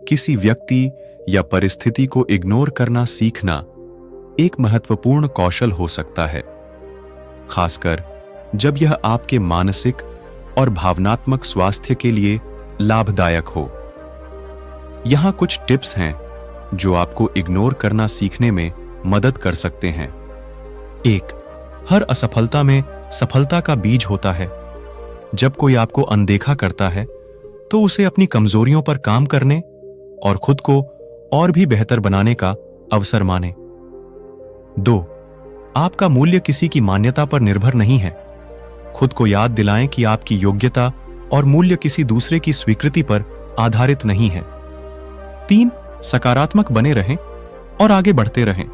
किसी व्यक्ति या परिस्थिति को इग्नोर करना सीखना एक महत्वपूर्ण कौशल हो सकता है, खासकर जब यह आपके मानसिक और भावनात्मक स्वास्थ्य के लिए लाभदायक हो। यहां कुछ टिप्स हैं जो आपको इग्नोर करना सीखने में मदद कर सकते हैं। 1. हर असफलता में सफलता का बीज होता है। जब कोई आपको अनदेखा करता है तो उसे अपनी कमजोरियों पर काम करने और खुद को और भी बेहतर बनाने का अवसर माने। 2. आपका मूल्य किसी की मान्यता पर निर्भर नहीं है। खुद को याद दिलाएं कि आपकी योग्यता और मूल्य किसी दूसरे की स्वीकृति पर आधारित नहीं है। 3. सकारात्मक बने रहें और आगे बढ़ते रहें।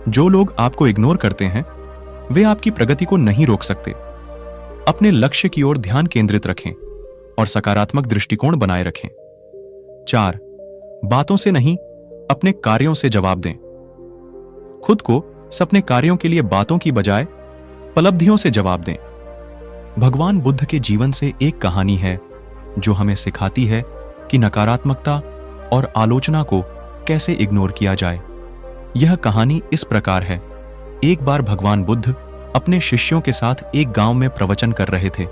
जो लोग आपको इग्नोर करते हैं वे आपकी प्रगति को नहीं रोक सकते। अपने लक्ष्य की ओर ध्यान केंद्रित रखें और सकारात्मक दृष्टिकोण बनाए रखें। 4. बातों से नहीं, अपने कार्यों से जवाब दें। खुद को अपने कार्यों के लिए बातों की बजाय उपलब्धियों से जवाब दें। भगवान बुद्ध के जीवन से एक कहानी है जो हमें सिखाती है कि नकारात्मकता और आलोचना को कैसे इग्नोर किया जाए। यह कहानी इस प्रकार है। एक बार भगवान बुद्ध अपने शिष्यों के साथ एक गांव में प्रवचन कर रहे थे।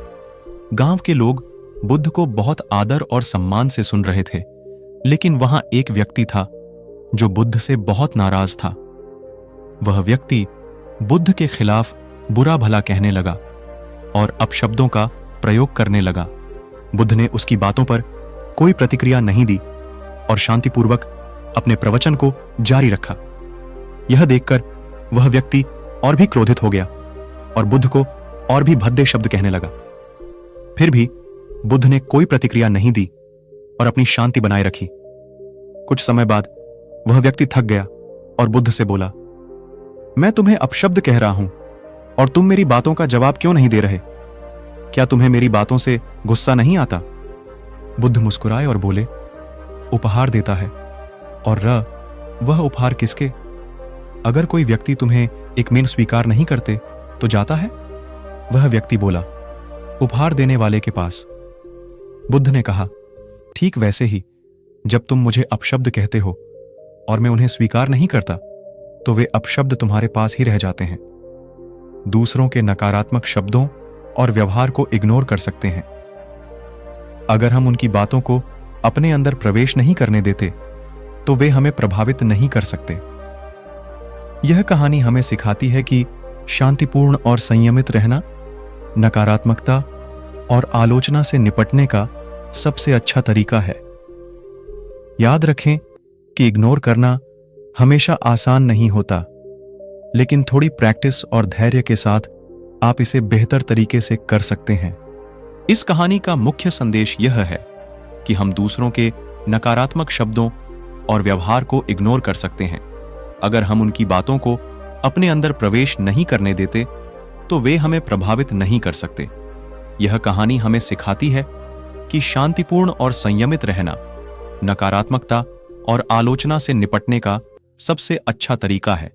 गांव के लोग बुद्ध को बहुत आदर और सम्मान से सुन रहे थे, लेकिन वहां एक व्यक्ति था जो बुद्ध से बहुत नाराज था। वह व्यक्ति बुद्ध के खिलाफ बुरा भला कहने लगा और अपशब्दों का प्रयोग करने लगा। बुद्ध ने उसकी बातों पर कोई प्रतिक्रिया नहीं दी और शांतिपूर्वक अपने प्रवचन को जारी रखा। यह देखकर वह व्यक्ति और भी क्रोधित हो गया और बुद्ध को और भी भद्दे शब्द कहने लगा। फिर भी बुद्ध ने कोई प्रतिक्रिया नहीं दी और अपनी शांति बनाए रखी। कुछ समय बाद वह व्यक्ति थक गया और बुद्ध से बोला, मैं तुम्हें अपशब्द कह रहा हूं और तुम मेरी बातों का जवाब क्यों नहीं दे रहे? क्या तुम्हें मेरी बातों से गुस्सा नहीं आता? बुद्ध मुस्कुराए और बोले, उपहार देता है और वह उपहार किसके? अगर कोई व्यक्ति तुम्हें एक मील स्वीकार नहीं करते तो जाता है? वह व्यक्ति बोला, उपहार देने वाले के पास। बुद्ध ने कहा, ठीक वैसे ही जब तुम मुझे अपशब्द कहते हो और मैं उन्हें स्वीकार नहीं करता तो वे अपशब्द तुम्हारे पास ही रह जाते हैं। दूसरों के नकारात्मक शब्दों और व्यवहार को इग्नोर कर सकते हैं। अगर हम उनकी बातों को अपने अंदर प्रवेश नहीं करने देते तो वे हमें प्रभावित नहीं कर सकते। यह कहानी हमें सिखाती है कि शांतिपूर्ण और संयमित रहना नकारात्मकता और आलोचना से निपटने का सबसे अच्छा तरीका है। याद रखें कि इग्नोर करना हमेशा आसान नहीं होता, लेकिन थोड़ी प्रैक्टिस और धैर्य के साथ आप इसे बेहतर तरीके से कर सकते हैं। इस कहानी का मुख्य संदेश यह है कि हम दूसरों के नकारात्मक शब्दों और व्यवहार को इग्नोर कर सकते हैं। अगर हम उनकी बातों को अपने अंदर प्रवेश नहीं करने देते तो वे हमें प्रभावित नहीं कर सकते। यह कहानी हमें सिखाती है कि शांतिपूर्ण और संयमित रहना नकारात्मकता और आलोचना से निपटने का सबसे अच्छा तरीका है।